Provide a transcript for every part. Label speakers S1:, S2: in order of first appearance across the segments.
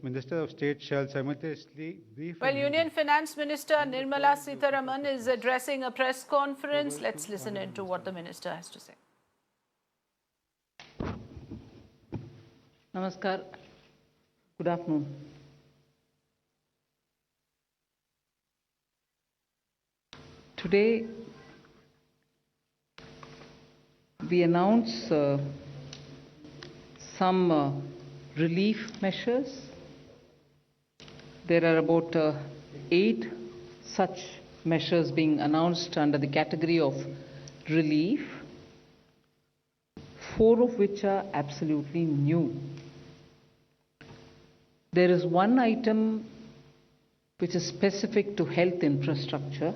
S1: Minister of State shall simultaneously brief.
S2: Well, Union Finance Minister Nirmala Sitharaman is addressing a press conference. Let's listen in to what the minister has to say.
S3: Namaskar. Good afternoon. Today, we announce some relief measures. There are about 8 such measures being announced under the category of relief, 4 of which are absolutely new. There is one item which is specific to health infrastructure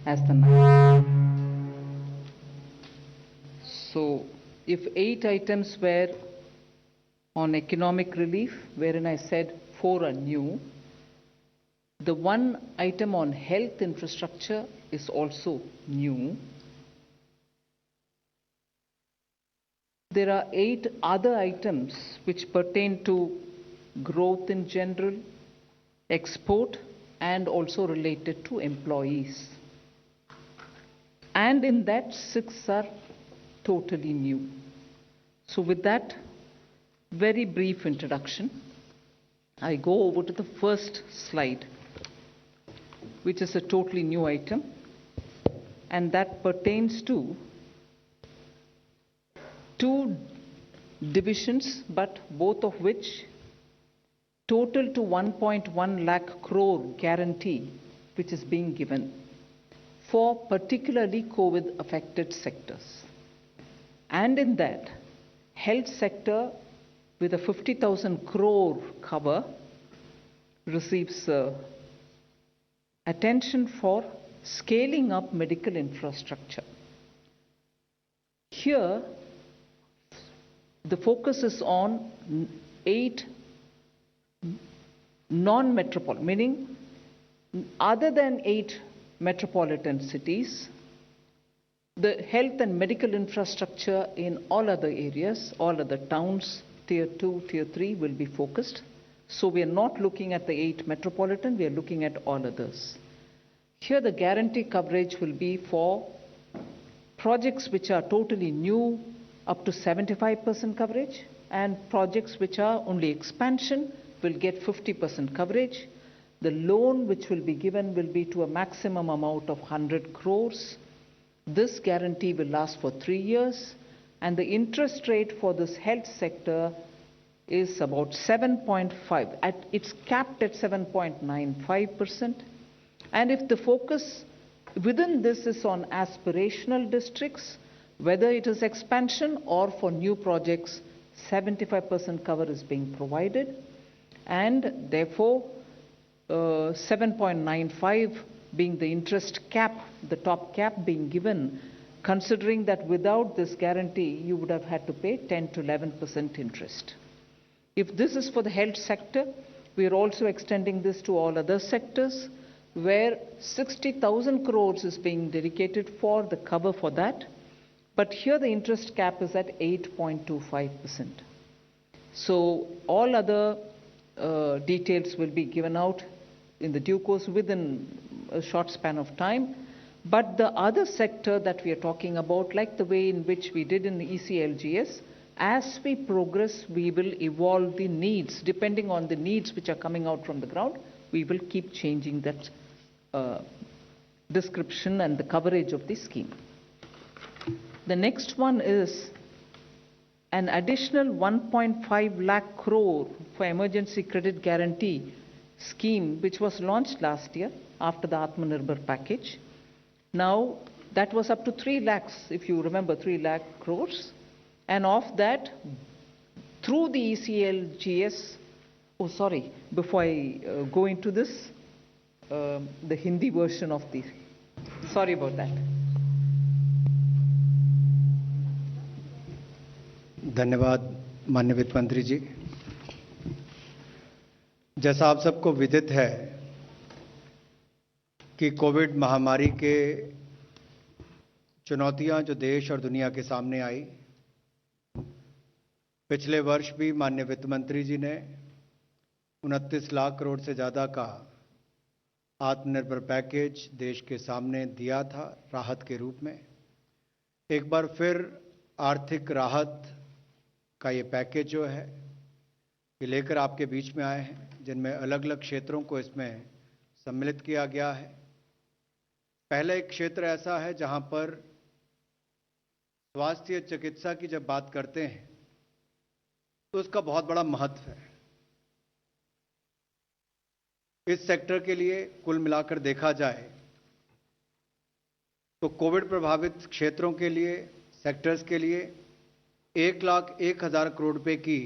S3: as the name. So, if 8 items were on economic relief, wherein I said 4 are new, the one item on health infrastructure is also new. There are 8 other items which pertain to growth in general, export, and also related to employees. And in that, 6 are totally new. So with that very brief introduction, I go over to the first slide, which is a totally new item, and that pertains to 2 divisions, but both of which total to 1.1 lakh crore guarantee, which is being given for particularly COVID affected sectors. And in that, health sector with a 50,000 crore cover receives attention for scaling up medical infrastructure. Here, the focus is on 8 non-metropolitan, meaning other than 8 metropolitan cities, the health and medical infrastructure in all other areas, all other towns, tier 2, tier 3 will be focused. So we are not looking at the 8 metropolitan, we are looking at all others. Here the guarantee coverage will be for projects which are totally new, up to 75% coverage, and projects which are only expansion will get 50% coverage. The loan which will be given will be to a maximum amount of 100 crores. This guarantee will last for 3 years, and the interest rate for this health sector is about 7.5. It's capped at 7.95%. And if the focus within this is on aspirational districts, whether it is expansion or for new projects, 75% cover is being provided, and therefore 7.95 being the interest cap, the top cap being given, considering that without this guarantee you would have had to pay 10 to 11% interest. If this is for the health sector, we are also extending this to all other sectors where 60,000 crores is being dedicated for the cover for that. But here the interest cap is at 8.25%. So all other details will be given out in the due course within a short span of time. But the other sector that we are talking about, like the way in which we did in the ECLGS, as we progress, we will evolve the needs. Depending on the needs which are coming out from the ground, we will keep changing that description and the coverage of the scheme. The next one is an additional 1.5 lakh crore for emergency credit guarantee scheme, which was launched last year after the Atmanirbhar package. Now, that was up to 3 lakhs, if you remember, 3 lakh crores. And of that, through the ECLGS, before I go into this, the Hindi version of the, sorry about that.
S1: धन्यवाद माननीय वित्त मंत्री जी। जैसा आप सबको विदित है कि कोविड महामारी के चुनौतियां जो देश और दुनिया के सामने आई, पिछले वर्ष भी माननीय वित्त मंत्री जी ने 29 लाख करोड़ से ज़्यादा का आत्मनिर्भर पैकेज देश के सामने दिया था राहत के रूप में। एक बार फिर आर्थिक राहत का ये पैकेज जो है ये लेकर आपके बीच में आए हैं, जिनमें अलग अलग क्षेत्रों को इसमें सम्मिलित किया गया है। पहला एक क्षेत्र ऐसा है जहां पर स्वास्थ्य चिकित्सा की जब बात करते हैं तो उसका बहुत बड़ा महत्व है। इस सेक्टर के लिए कुल मिलाकर देखा जाए तो कोविड प्रभावित क्षेत्रों के लिए, सेक्टर्स के लिए 1,01,000 करोड़ रुपए की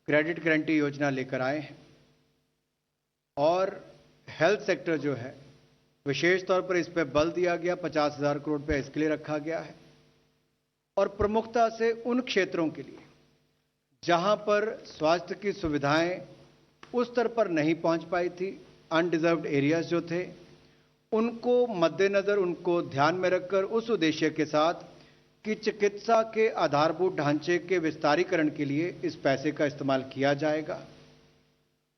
S1: क्रेडिट गारंटी योजना लेकर आए हैं। और हेल्थ सेक्टर जो है विशेष तौर पर इस पर बल दिया गया, 50,000 करोड़ रुपए इसके लिए रखा गया है। और प्रमुखता से उन क्षेत्रों के लिए जहां पर स्वास्थ्य की सुविधाएं उस स्तर पर नहीं पहुंच पाई थी, अनडिजर्व्ड एरियाज जो थे, उनको मद्देनजर, उनको ध्यान में रखकर उस उद्देश्य के साथ कि चिकित्सा के आधारभूत ढांचे के विस्तारीकरण के लिए इस पैसे का इस्तेमाल किया जाएगा।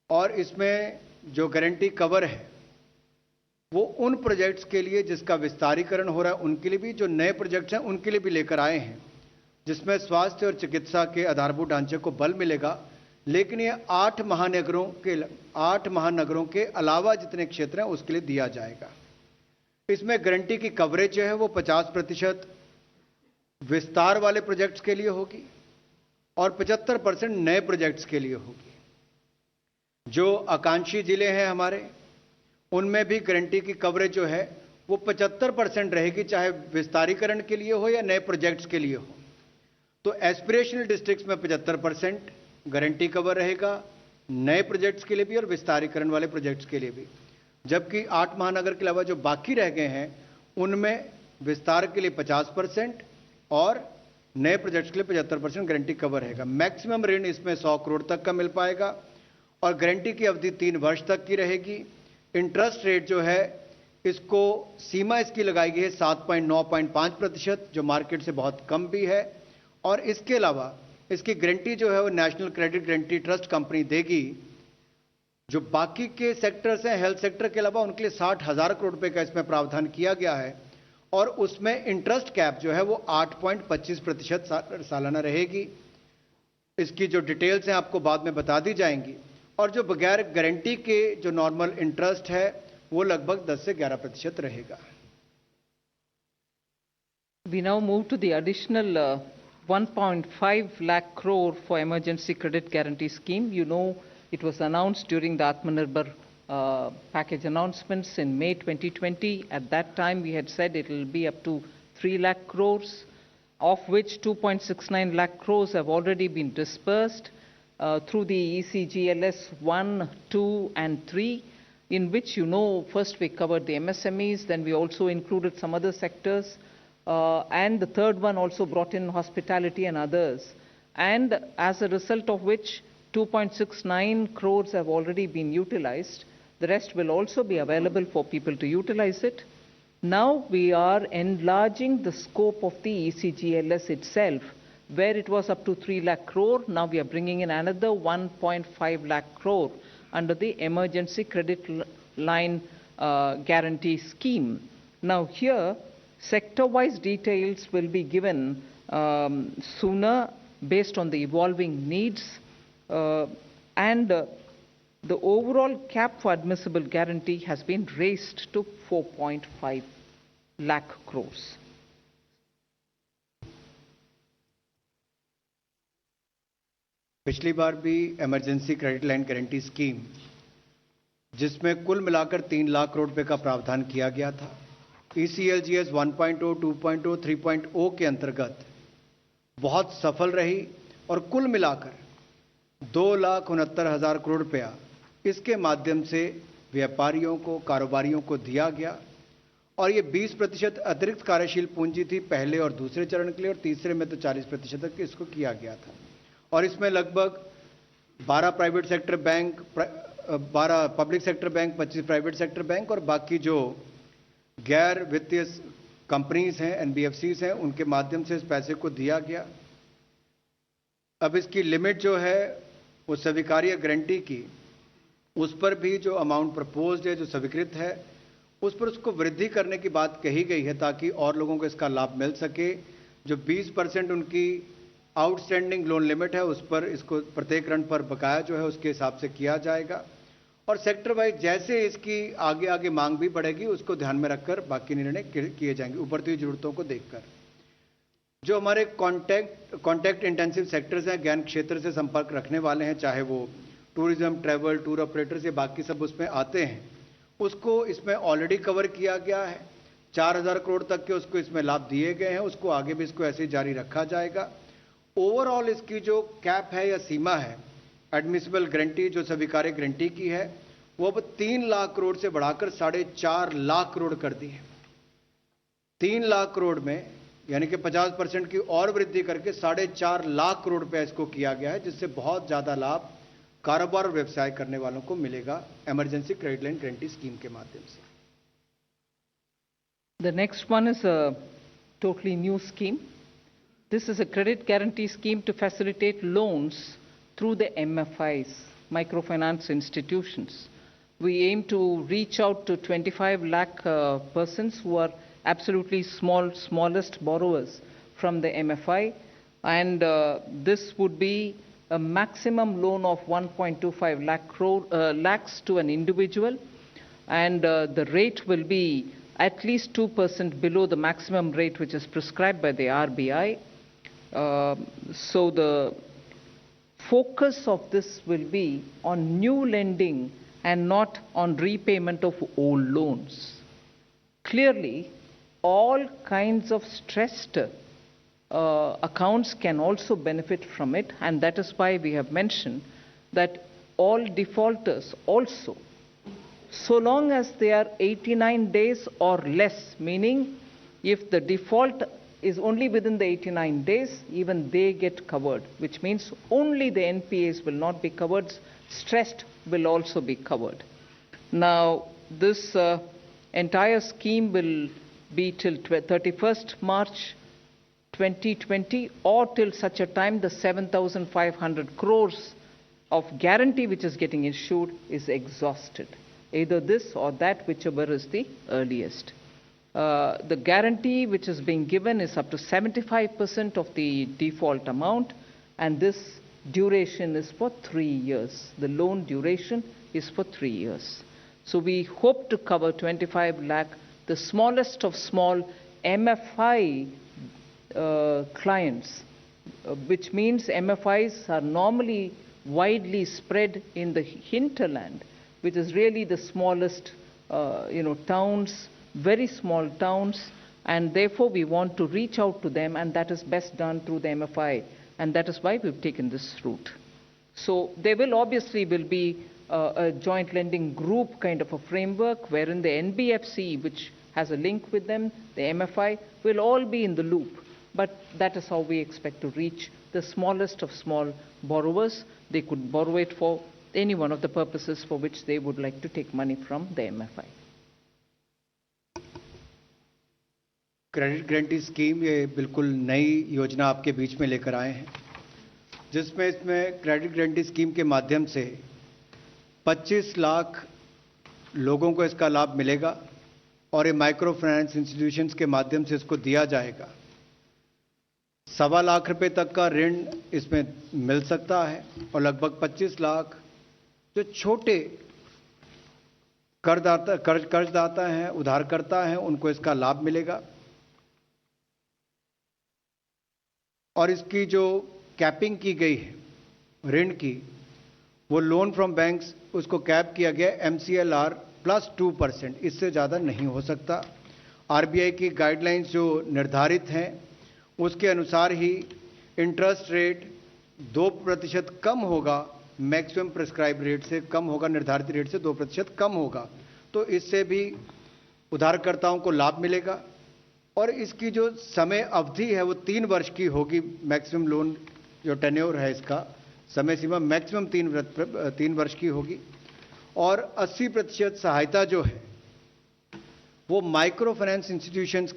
S1: और इसमें जो गारंटी कवर है वो उन प्रोजेक्ट्स के लिए जिसका विस्तारीकरण हो रहा है उनके लिए भी, जो नए प्रोजेक्ट्स हैं उनके लिए भी लेकर आए हैं, जिसमें स्वास्थ्य और चिकित्सा के आधारभूत ढांचे को बल मिलेगा। लेकिन ये 8 महानगरों के अलावा जितने क्षेत्र हैं उसके लिए दिया जाएगा। इसमें गारंटी की कवरेज जो है वो 50% विस्तार वाले प्रोजेक्ट्स के लिए होगी और 75% नए प्रोजेक्ट्स के लिए होगी। जो आकांक्षी जिले हैं हमारे, उनमें भी गारंटी की कवरेज जो है वो 75% रहेगी, चाहे विस्तारीकरण के लिए हो या नए प्रोजेक्ट्स के लिए हो। तो एस्पिरेशनल डिस्ट्रिक्ट्स में 75% गारंटी कवर रहेगा, नए प्रोजेक्ट्स के लिए भी और विस्तारीकरण वाले प्रोजेक्ट्स के लिए भी। जबकि 8 महानगर के अलावा जो बाकी रह गए हैं उनमें विस्तार के लिए 50% और नए प्रोजेक्ट्स के लिए 75% गारंटी कवर रहेगा। मैक्सिमम ऋण इसमें 100 करोड़ तक का मिल पाएगा और गारंटी की अवधि 3 वर्ष तक की रहेगी। इंटरेस्ट रेट जो है इसको सीमा इसकी लगाई गई है 7.95%, जो मार्केट से बहुत कम भी है। और इसके अलावा इसकी गारंटी जो है वो national credit guarantee trust company देगी। जो बाकी के सेक्टर्स हैं हेल्थ सेक्टर के अलावा, उनके लिए 60,000 करोड़ रुपए का इसमें प्रावधान किया गया है और उसमें इंटरेस्ट कैप जो है वो 8.25% सालाना रहेगी। इसकी जो डिटेल्स हैं आपको बाद में बता दी जाएंगी। और जो बगैर गारंटी के जो नॉर्मल इंटरेस्ट है वो लगभग 10 से 11% रहेगा।
S3: We now move to the additional 1.5 lakh crore for emergency credit guarantee scheme. You know, it was announced during the Atmanirbhar package announcements in May 2020. At that time, we had said it will be up to 3 lakh crores, of which 2.69 lakh crores have already been dispersed through the ECGLS 1, 2, and 3, in which, you know, first we covered the MSMEs, then we also included some other sectors, and the third one also brought in hospitality and others. And as a result of which, 2.69 crores have already been utilized. The rest will also be available for people to utilize it. Now we are enlarging the scope of the ECGLS itself, where it was up to 3 lakh crore. Now we are bringing in another 1.5 lakh crore under the emergency credit line guarantee scheme. Now here, sector-wise details will be given sooner based on the evolving needs, and the overall cap for admissible guarantee has been raised to 4.5 lakh crores.
S1: पिछली बार भी emergency credit line guarantee scheme, जिसमें कुल मिलाकर 3 लाख करोड़ रुपए का प्रावधान किया गया था, ECLGS 1.0, 2.0, 3.0 के अंतर्गत बहुत सफल रही और कुल मिलाकर 2,69,000 करोड़ रुपया इसके माध्यम से व्यापारियों को, कारोबारियों को दिया गया। और ये 20% अतिरिक्त कार्यशील पूंजी थी पहले और दूसरे चरण के लिए, और तीसरे में तो 40% तक इसको किया गया था। और इसमें लगभग 12 private sector bank, 12 public sector bank, 25 private sector bank और बाकी जो गैर वित्तीय कंपनीज हैं, NBFCs हैं, उनके माध्यम से इस पैसे को दिया गया। अब इसकी लिमिट जो है वो स्वीकार्य गारंटी की उस पर भी जो अमाउंट प्रपोज्ड है, जो स्वीकृत है, उस पर उसको वृद्धि करने की बात कही गई है ताकि और लोगों को इसका लाभ मिल सके। जो 20% उनकी आउटस्टैंडिंग लोन लिमिट है, उस पर इसको प्रत्येक ऋण पर बकाया जो है उसके हिसाब से किया जाएगा। और सेक्टर वाइज जैसे इसकी आगे आगे मांग भी बढ़ेगी, उसको ध्यान में रखकर बाकी निर्णय किए जाएंगे उभरती हुई जरूरतों को देखकर। जो हमारे कॉन्टैक्ट इंटेंसिव सेक्टर्स हैं, ज्ञान क्षेत्र से संपर्क रखने वाले हैं, चाहे वो टूरिज्म, ट्रैवल, टूर ऑपरेटर्स, ये बाकी सब उसमें आते हैं, उसको इसमें ऑलरेडी कवर किया गया है। 4000 करोड़ तक के उसको इसमें लाभ दिए गए हैं, उसको आगे भी इसको ऐसे ही जारी रखा जाएगा। ओवरऑल इसकी जो कैप है या सीमा है, एडमिसिबल गारंटी जो स्वीकार्य गारंटी की है, वो अब 3 लाख करोड़ से बढ़ाकर 4.5 लाख करोड़ कर दी है। 3 लाख करोड़ में यानी कि 50% की और वृद्धि करके 4.5 लाख करोड़ रुपया इसको किया गया है, जिससे बहुत ज्यादा लाभ कारोबार और व्यवसाय करने वालों को मिलेगा emergency credit line guarantee scheme के माध्यम से।
S3: The next one is a totally new scheme. This is a credit guarantee scheme to facilitate loans through the MFIs, microfinance institutions. We aim to reach out to 25 lakh persons who are absolutely smallest borrowers from the MFI, and this would be a maximum loan of 1.25 lakhs to an individual, and the rate will be at least 2% below the maximum rate which is prescribed by the RBI. So the focus of this will be on new lending and not on repayment of old loans. Clearly, all kinds of stressed accounts can also benefit from it, and that is why we have mentioned that all defaulters also, so long as they are 89 days or less, meaning if the default is only within the 89 days, even they get covered, which means only the NPAs will not be covered, stressed will also be covered. Now, this entire scheme will be till 31st March 2020 or till such a time the 7,500 crores of guarantee which is getting issued is exhausted. Either this or that, whichever is the earliest. The guarantee which is being given is up to 75% of the default amount, and this duration is for 3 years. The loan duration is for 3 years. So we hope to cover 25 lakh, the smallest of small MFI clients, which means MFIs are normally widely spread in the hinterland, which is really the smallest, towns, very small towns, and therefore we want to reach out to them, and that is best done through the MFI, and that is why we've taken this route. So there will obviously be a joint lending group kind of a framework wherein the NBFC, which has a link with them, the MFI, will all be in the loop. But that is how we expect to reach the smallest of small borrowers. They could borrow it for any one of the purposes for which they would like to take money from the MFI.
S1: Credit guarantee scheme ये बिल्कुल नई योजना आपके बीच में लेकर आए हैं, जिसमें इसमें क्रेडिट गारंटी स्कीम के माध्यम से 25 लाख लोगों को इसका लाभ मिलेगा और ये माइक्रो फाइनेंस इंस्टीट्यूशंस के माध्यम से इसको दिया जाएगा। 1.25 लाख रुपए तक का ऋण इसमें मिल सकता है और लगभग 25 लाख जो छोटे कर्जदाता हैं, उधारकर्ता हैं, उनको इसका लाभ मिलेगा। और इसकी जो कैपिंग की गई है ऋण की, वो लोन फ्रॉम बैंक्स, उसको कैप किया गया MCLR प्लस 2%, इससे ज़्यादा नहीं हो सकता। RBI की गाइडलाइंस जो निर्धारित हैं उसके अनुसार ही इंटरेस्ट रेट 2% कम होगा, मैक्सिमम प्रिस्क्राइब रेट से कम होगा, निर्धारित रेट से 2% कम होगा, तो इससे भी उधारकर्ताओं को लाभ मिलेगा। और इसकी जो समय अवधि है वो 3 वर्ष की होगी। मैक्सिमम लोन जो टेन्योर है इसका समय सीमा मैक्सिमम 3 वर्ष की होगी। और 80% सहायता जो है वो माइक्रो फाइनेंस इंस्टीट्यूशंस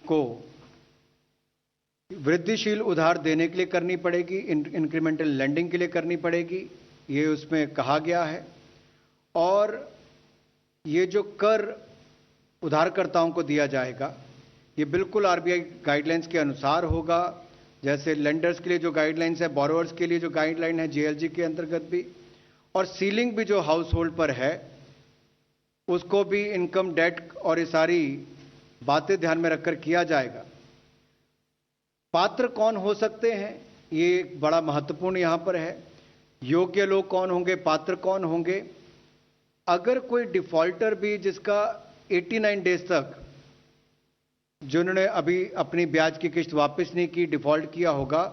S1: को वृद्धिशील उधार देने के लिए करनी पड़ेगी, इंक्रीमेंटल लेंडिंग के लिए करनी पड़ेगी, ये उसमें कहा गया है। और ये जो कर उधारकर्ताओं को दिया जाएगा ये बिल्कुल आरबीआई गाइडलाइंस के अनुसार होगा। जैसे लेंडर्स के लिए जो गाइडलाइंस है, बोरोवर्स के लिए जो गाइडलाइन है जेएलजी के अंतर्गत भी, और सीलिंग भी जो हाउस होल्ड पर है उसको भी इनकम, डेट और ये सारी बातें ध्यान में रखकर किया जाएगा। पात्र कौन हो सकते हैं ये एक बड़ा महत्वपूर्ण यहां पर है। योग्य लोग कौन होंगे, पात्र कौन होंगे। अगर कोई डिफॉल्टर भी जिसका 89 डेज तक, जिन्होंने अभी अपनी ब्याज की किस्त वापस नहीं की, डिफॉल्ट किया होगा,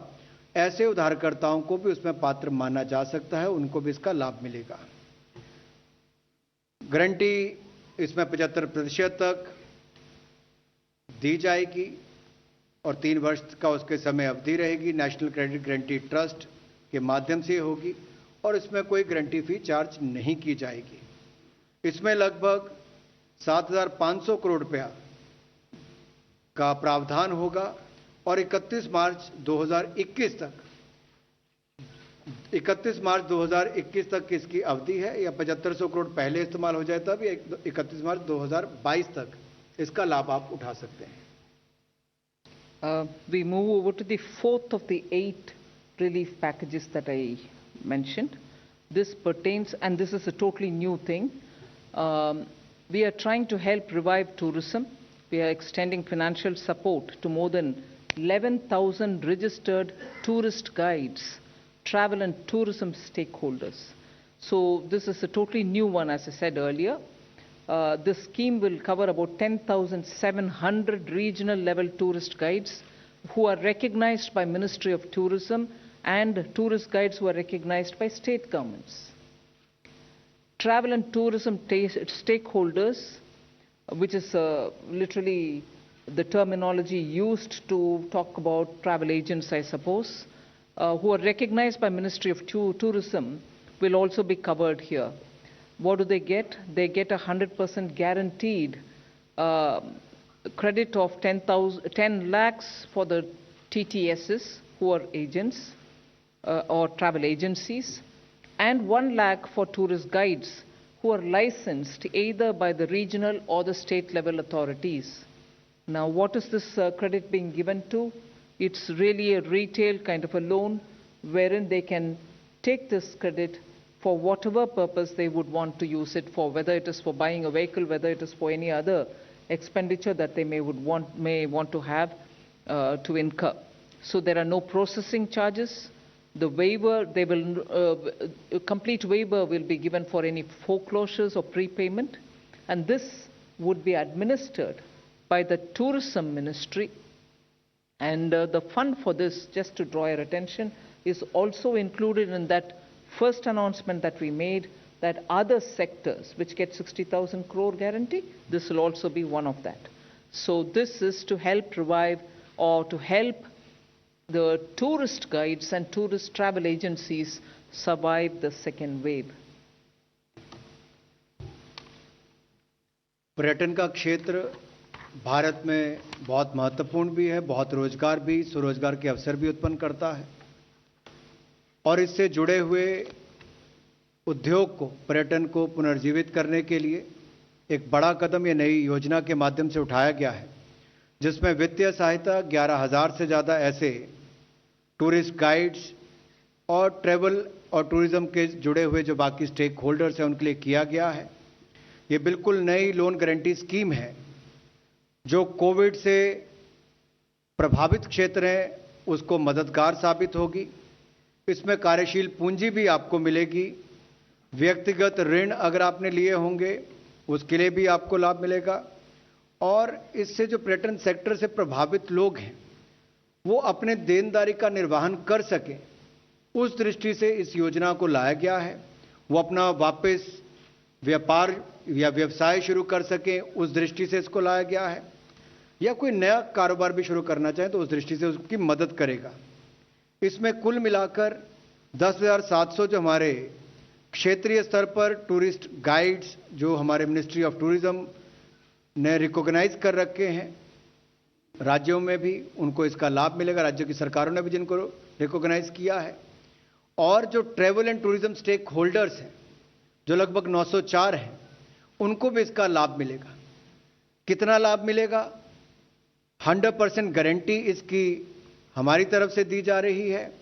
S1: ऐसे उधारकर्ताओं को भी उसमें पात्र माना जा सकता है, उनको भी इसका लाभ मिलेगा। गारंटी इसमें 75% तक दी जाएगी और 3 वर्ष का उसके समय अवधि रहेगी। नेशनल क्रेडिट गारंटी ट्रस्ट के माध्यम से होगी और इसमें कोई गारंटी फी चार्ज नहीं की जाएगी। इसमें लगभग 7,500 करोड़ रुपया का प्रावधान होगा और 31 मार्च 2021 तक इसकी अवधि है। या 7500 करोड़ पहले इस्तेमाल हो जाए तब, या 31 मार्च 2022 तक इसका लाभ आप उठा सकते हैं।
S3: We move over to the fourth of the 8 relief packages that I mentioned. This pertains, and this is a totally new thing. We are trying to help revive tourism. We are extending financial support to more than 11,000 registered tourist guides, travel and tourism stakeholders. So this is a totally new one, as I said earlier. This scheme will cover about 10,700 regional level tourist guides who are recognized by Ministry of Tourism and tourist guides who are recognized by state governments. Travel and tourism stakeholders, which is literally the terminology used to talk about travel agents, I suppose, who are recognized by Ministry of Tourism, will also be covered here. What do they get? They get 100% guaranteed credit of 10 lakhs for the TTSs who are agents or travel agencies, and 1 lakh for tourist guides who are licensed either by the regional or the state level authorities. Now, what is this credit being given to? It's really a retail kind of a loan wherein they can take this credit for whatever purpose they would want to use it for, whether it is for buying a vehicle, whether it is for any other expenditure that they may want to have to incur. So there are no processing charges. The waiver, a complete waiver will be given for any foreclosures or prepayment, and this would be administered by the Tourism Ministry. And the fund for this, just to draw your attention, is also included in that first announcement that we made, that other sectors which get 60,000 crore guarantee, this will also be one of that. So this is to help revive or to help the tourist guides and tourist travel agencies survive the second wave.
S1: पर्यटन का क्षेत्र भारत में बहुत महत्वपूर्ण भी है, बहुत रोजगार भी, स्वरोजगार के अवसर भी उत्पन्न करता है और इससे जुड़े हुए उद्योग को, पर्यटन को पुनर्जीवित करने के लिए एक बड़ा कदम ये नई योजना के माध्यम से उठाया गया है, जिसमें वित्तीय सहायता 11,000 से ज़्यादा ऐसे टूरिस्ट गाइड्स और ट्रैवल और टूरिज्म के जुड़े हुए जो बाकी स्टेक होल्डर्स हैं उनके लिए किया गया है। ये बिल्कुल नई लोन गारंटी स्कीम है जो कोविड से प्रभावित क्षेत्र हैं उसको मददगार साबित होगी। इसमें कार्यशील पूंजी भी आपको मिलेगी, व्यक्तिगत ऋण अगर आपने लिए होंगे उसके लिए भी आपको लाभ मिलेगा और इससे जो पर्यटन सेक्टर से प्रभावित लोग हैं वो अपने देनदारी का निर्वहन कर सकें, उस दृष्टि से इस योजना को लाया गया है। वो अपना वापस व्यापार या व्यवसाय शुरू कर सकें, उस दृष्टि से इसको लाया गया है, या कोई नया कारोबार भी शुरू करना चाहे तो उस दृष्टि से उसकी मदद करेगा। इसमें कुल मिलाकर 10,700 जो हमारे क्षेत्रीय स्तर पर टूरिस्ट गाइड्स जो हमारे मिनिस्ट्री ऑफ टूरिज्म ने रिकॉग्नाइज कर रखे हैं, राज्यों में भी उनको इसका लाभ मिलेगा, राज्यों की सरकारों ने भी जिनको रिकॉग्नाइज किया है, और जो travel and tourism stakeholders हैं जो लगभग 904 हैं, उनको भी इसका लाभ मिलेगा। कितना लाभ मिलेगा? 100% गारंटी इसकी हमारी तरफ से दी जा रही है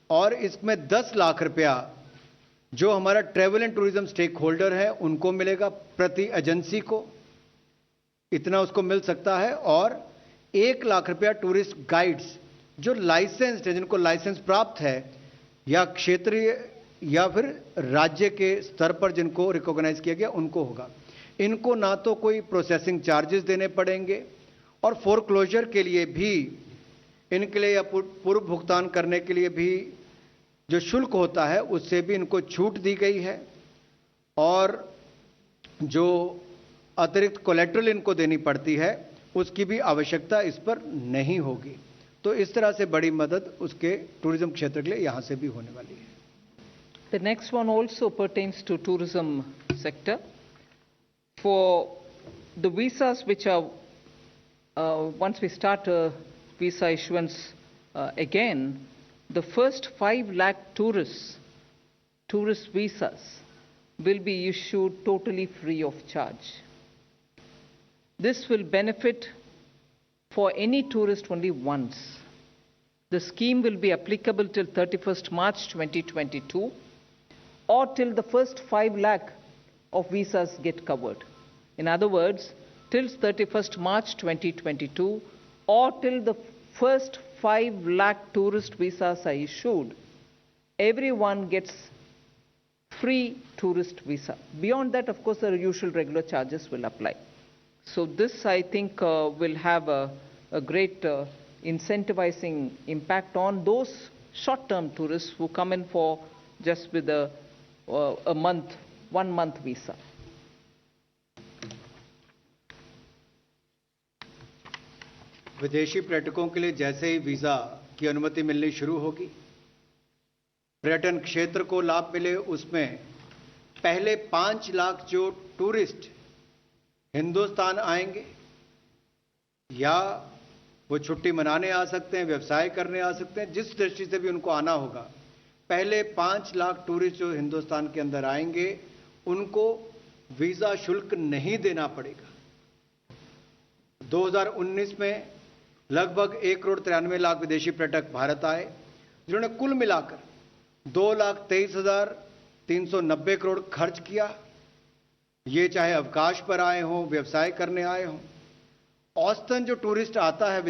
S1: और इसमें 10 लाख रुपया जो हमारा travel and tourism stakeholder है उनको मिलेगा, प्रति एजेंसी को इतना उसको मिल सकता है। और 1 लाख रुपया टूरिस्ट गाइड्स जो लाइसेंस्ड है, जिनको लाइसेंस प्राप्त है या क्षेत्रीय या फिर राज्य के स्तर पर जिनको रिकॉग्नाइज किया गया उनको होगा। इनको ना तो कोई प्रोसेसिंग चार्जेस देने पड़ेंगे और फोरक्लोजर के लिए भी इनके लिए या पूर्व भुगतान करने के लिए भी जो शुल्क होता है उससे भी इनको छूट दी गई है और जो अतिरिक्त कोलेट्रल इनको देनी पड़ती है उसकी भी आवश्यकता इस पर नहीं होगी। तो इस तरह से बड़ी मदद उसके टूरिज्म क्षेत्र के लिए यहां से भी होने वाली है।
S3: The next one also pertains to tourism sector. For the visas which are, once we start visa issuance again, the first 5 lakh tourist visas will be issued totally free of charge. This will benefit for any tourist only once. The scheme will be applicable till 31st March 2022 or till the first 5 lakh of visas get covered. In other words, till 31st March 2022 or till the first 5 lakh tourist visas are issued, everyone gets free tourist visa. Beyond that, of course, the usual regular charges will apply. So this, I think, will have a great incentivizing impact on those short-term tourists who come in for just with a month, 1 month visa.
S1: विदेशी पर्यटकों के लिए जैसे ही visa की अनुमति मिलनी शुरू होगी, पर्यटन क्षेत्र को लाभ मिले, उसमें पहले 5 लाख जो टूरिस्ट हिंदुस्तान आएंगे या वो छुट्टी मनाने आ सकते हैं, व्यवसाय करने आ सकते हैं, जिस दृष्टि से भी उनको आना होगा, पहले 5 लाख टूरिस्ट जो हिंदुस्तान के अंदर आएंगे उनको वीजा शुल्क नहीं देना पड़ेगा। 2019 में लगभग 1,93,00,000 विदेशी पर्यटक भारत आए, जिन्होंने कुल मिलाकर 2,23,390 करोड़ खर्च किया। ये चाहे अवकाश पर आए हों, व्यवसाय करने आए हों। औसतन जो टूरिस्ट आता है,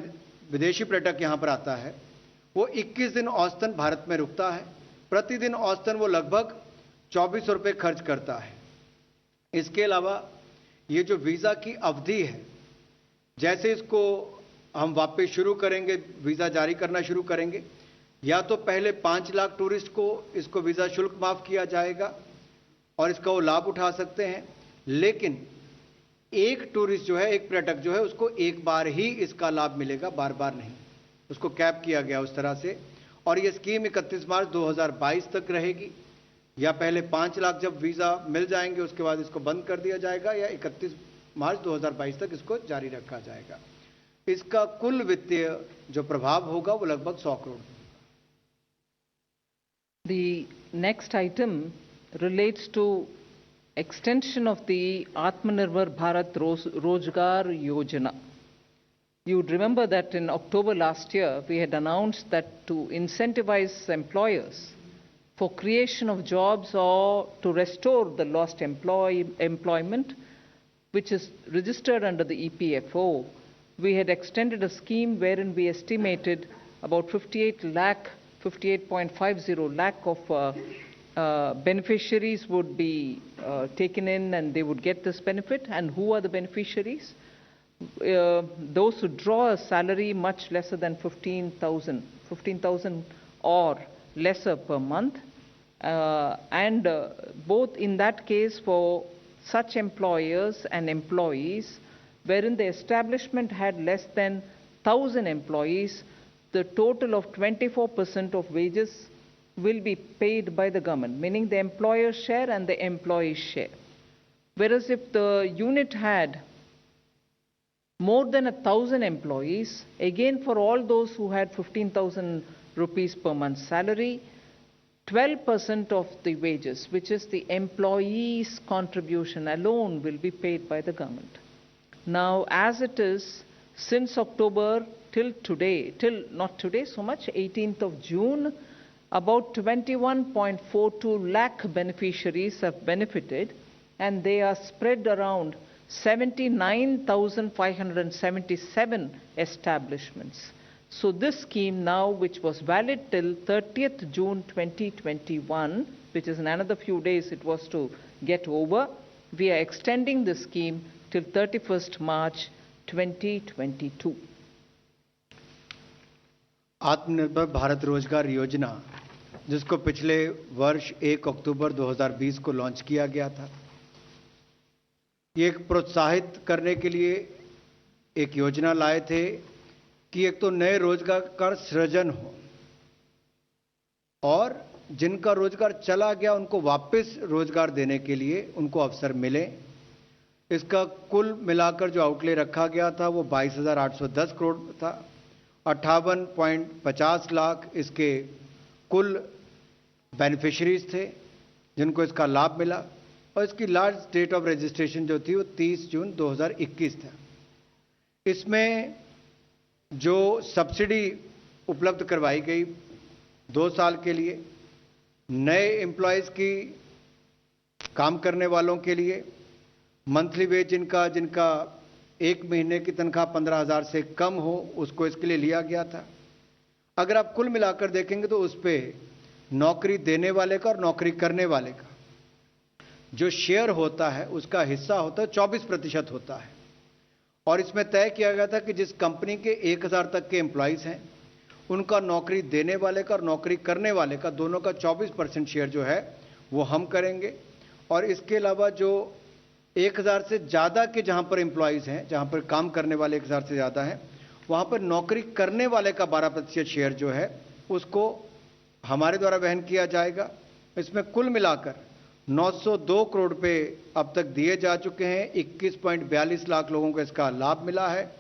S1: विदेशी पर्यटक यहां पर आता है, वो 21 दिन औसतन भारत में रुकता है। प्रतिदिन औसतन वो लगभग 2400 रुपये खर्च करता है। इसके अलावा ये जो वीजा की अवधि है, जैसे इसको हम वापस शुरू करेंगे, वीजा जारी करना शुरू करेंगे, या तो पहले 5 लाख टूरिस्ट को इसको वीजा शुल्क माफ किया जाएगा और इसका वो लाभ उठा सकते हैं, लेकिन एक टूरिस्ट जो है, एक पर्यटक जो है, उसको एक बार ही इसका लाभ मिलेगा, बार बार नहीं। उसको कैप किया गया उस तरह से। और ये स्कीम 31 मार्च 2022 तक रहेगी, या पहले 5 लाख जब वीजा मिल जाएंगे उसके बाद इसको बंद कर दिया जाएगा, या 31 मार्च 2022 तक इसको जारी रखा जाएगा। इसका कुल वित्तीय जो प्रभाव होगा वो लगभग 100 crore.
S3: The next item relates to extension of the Atmanirbhar Bharat Rozgar Yojana. You would remember that in October last year, we had announced that to incentivize employers for creation of jobs or to restore the lost employment, which is registered under the EPFO, we had extended a scheme wherein we estimated about 58.50 lakh of beneficiaries would be taken in and they would get this benefit. And who are the beneficiaries? Those who draw a salary much lesser than 15,000 or lesser per month, and both in that case for such employers and employees wherein the establishment had less than 1,000 employees, the total of 24% of wages will be paid by the government, meaning the employer's share and the employee's share. Whereas if the unit had more than 1,000 employees, again for all those who had 15,000 rupees per month salary, 12% of the wages, which is the employee's contribution alone, will be paid by the government. Now, as it is, since October till today, till not today so much, 18th of June, about 21.42 lakh beneficiaries have benefited, and they are spread around 79,577 establishments. So this scheme now, which was valid till 30th June 2021, which is in another few days it was to get over, we are extending the scheme till 31st March 2022.
S1: आत्मनिर्भर भारत रोजगार योजना, जिसको पिछले वर्ष 1 अक्टूबर 2020 को launch किया गया था, ये एक प्रोत्साहित करने के लिए एक योजना लाए थे कि एक तो नए रोजगार का सृजन हो और जिनका रोजगार चला गया उनको वापस रोजगार देने के लिए उनको अवसर मिले। इसका कुल मिलाकर जो आउटले रखा गया था वो 22,810 करोड़ था। 58.50 लाख इसके कुल बेनिफिशरीज थे जिनको इसका लाभ मिला और इसकी लास्ट डेट ऑफ रजिस्ट्रेशन जो थी वो 30 जून 2021 था। इसमें जो सब्सिडी उपलब्ध करवाई गई 2 साल के लिए नए एम्प्लॉयज़ की काम करने वालों के लिए, मंथली वेज जिनका 1 महीने की तनख्वाह 15,000 से कम हो उसको इसके लिए लिया गया था। अगर आप कुल मिलाकर देखेंगे तो उस पे नौकरी देने वाले का और नौकरी करने वाले का जो शेयर होता है उसका हिस्सा होता है 24% होता है। और इसमें तय किया गया था कि जिस कंपनी के 1,000 तक के एम्प्लॉइज़ हैं उनका नौकरी देने वाले का और नौकरी करने वाले का दोनों का 24% शेयर जो है वो हम करेंगे। और इसके अलावा जो 1,000 से ज़्यादा के जहां पर एम्प्लॉइज़ हैं, जहां पर काम करने वाले 1,000 से ज़्यादा हैं, वहां पर नौकरी करने वाले का 12% शेयर जो है उसको हमारे द्वारा वहन किया जाएगा। इसमें कुल मिलाकर 902 करोड़ रुपए अब तक दिए जा चुके हैं। 21.42 लाख लोगों को इसका लाभ मिला है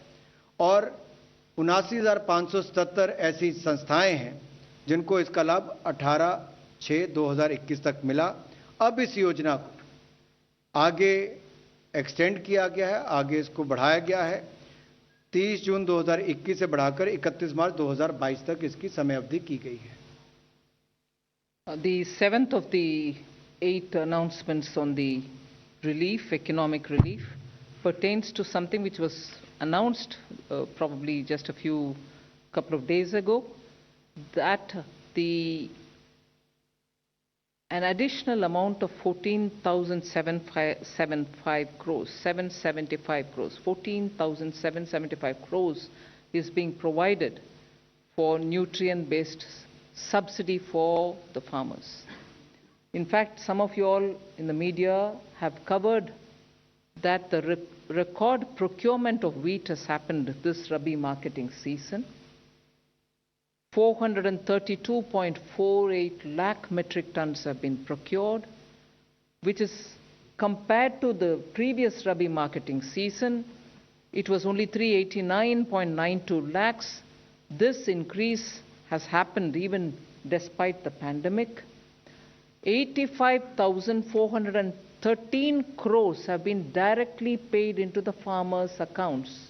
S1: और 79,577 ऐसी संस्थाएं हैं जिनको इसका लाभ 18/6/2021 तक मिला। अब इस योजना को आगे एक्सटेंड किया गया है, आगे इसको बढ़ाया गया है। 30 जून 2021 से बढ़ाकर 31 मार्च 2022 तक इसकी समय अवधि की गई है।
S3: The 7th of the 8 announcements on the relief, economic relief, pertains to something which was announced probably just a couple of days ago, that an additional amount of 14,775 crores, 14,775 crores is being provided for nutrient-based subsidy for the farmers. In fact, some of you all in the media have covered that the record procurement of wheat has happened this Rabi marketing season. 432.48 lakh metric tons have been procured, which is compared to the previous Rabi marketing season, it was only 389.92 lakhs. This increase has happened even despite the pandemic. 85,413 crores have been directly paid into the farmers' accounts.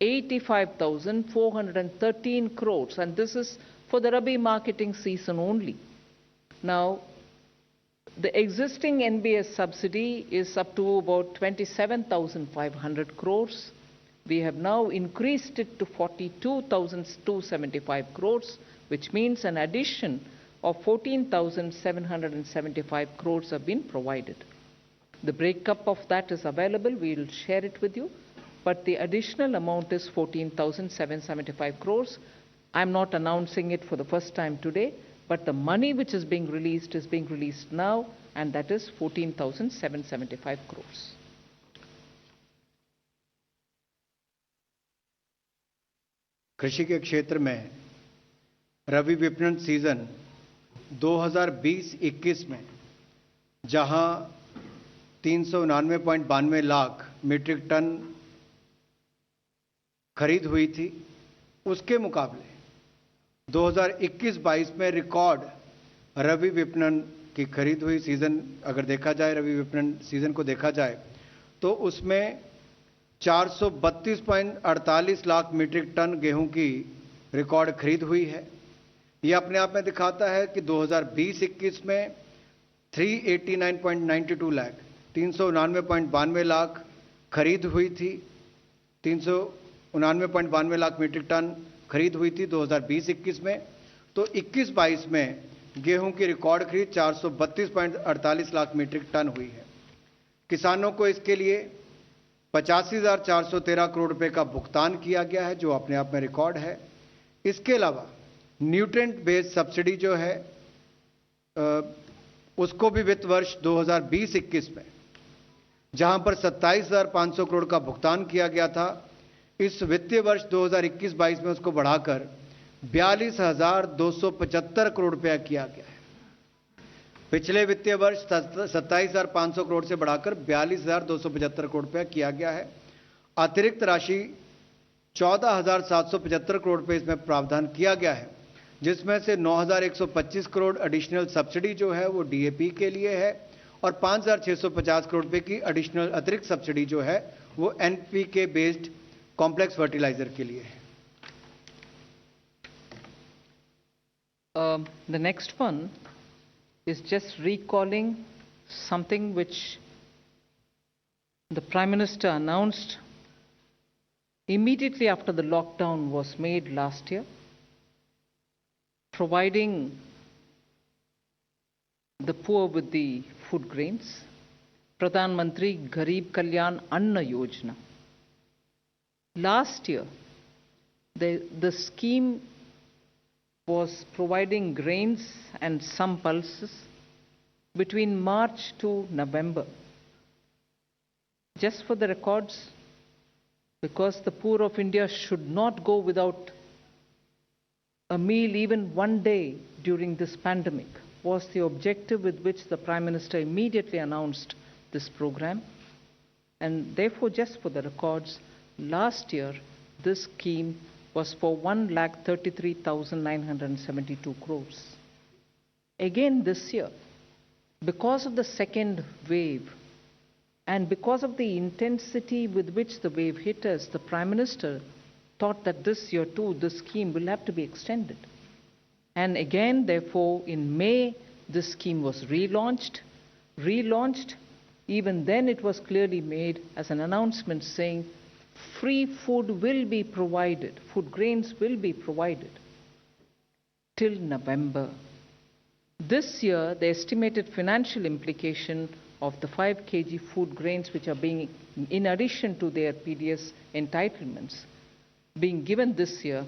S3: 85,413 crores, and this is for the Rabi marketing season only. Now, the existing NBS subsidy is up to about 27,500 crores. We have now increased it to 42,275 crores, which means an addition of 14,775 crores have been provided. The breakup of that is available. We will share it with you. But the additional amount is 14,775 crores. I'm not announcing it for the first time today, but the money which is being released now, and that is 14,775 crores.
S1: कृषि के क्षेत्र में रबी विपणन season 2020-21 में जहां 399.92 lakh metric ton खरीद हुई थी, उसके मुकाबले 2021-22 में रिकॉर्ड रवि विपणन की खरीद हुई। सीजन अगर देखा जाए, रवि विपणन सीजन को देखा जाए तो उसमें 432.48 लाख मीट्रिक टन गेहूं की रिकॉर्ड खरीद हुई है। यह अपने आप में दिखाता है कि 2020-21 में 389.92 लाख 399.92 लाख खरीद हुई थी। 399.92 लाख मीट्रिक टन खरीद हुई थी 2020-21 में। तो 21-22 में गेहूं की रिकॉर्ड खरीद 432.48 लाख मीट्रिक टन हुई है। किसानों को इसके लिए 85,413 करोड़ रुपए का भुगतान किया गया है, जो अपने आप में रिकॉर्ड है। इसके अलावा न्यूट्रिएंट बेस्ड सब्सिडी जो है उसको भी वित्त वर्ष 2020-21 में जहां पर 27,500 करोड़ का भुगतान किया गया था, इस वित्तीय वर्ष 2021-22 में उसको बढ़ाकर 42,275 करोड़ रुपया किया गया है। पिछले वित्तीय वर्ष 27,500 करोड़ से बढ़ाकर 42,275 करोड़ रुपया किया गया है। अतिरिक्त राशि 14,775 करोड़ रुपए इसमें प्रावधान किया गया है, जिसमें से 9,125 करोड़ एडिशनल सब्सिडी जो है वो डीएपी के लिए है और 5,650 करोड़ रुपए की एडिशनल अतिरिक्त सब्सिडी जो है वो एनपीके बेस्ड कॉम्प्लेक्स फर्टिलाइजर के लिए है।
S3: The next one is just recalling something which the Prime Minister announced immediately after the lockdown was made last year, providing the poor with the food grains, Pradhan Mantri Garib Kalyan Anna Yojana. Last year, the scheme was providing grains and some pulses between March to November. Just for the records, because the poor of India should not go without a meal even one day during this pandemic, was the objective with which the Prime Minister immediately announced this program. And therefore, just for the records, last year this scheme was for 1,33,972 crores. Again this year, because of the second wave and because of the intensity with which the wave hit us, the Prime Minister thought that this year too, this scheme will have to be extended. And again, therefore, in May, this scheme was relaunched. Even then it was clearly made as an announcement saying free food will be provided, food grains will be provided till November. This year, the estimated financial implication of the 5 kg food grains, which are being, in addition to their PDS entitlements, being given this year,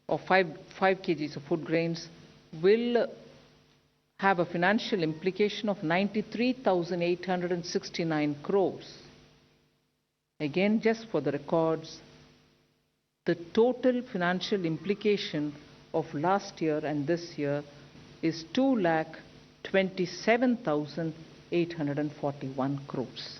S3: of 5 kgs of food grains, will have a financial implication of 93,869 crores. Again, just for the records, the total financial implication of last year and this year is 2,27,841 crores.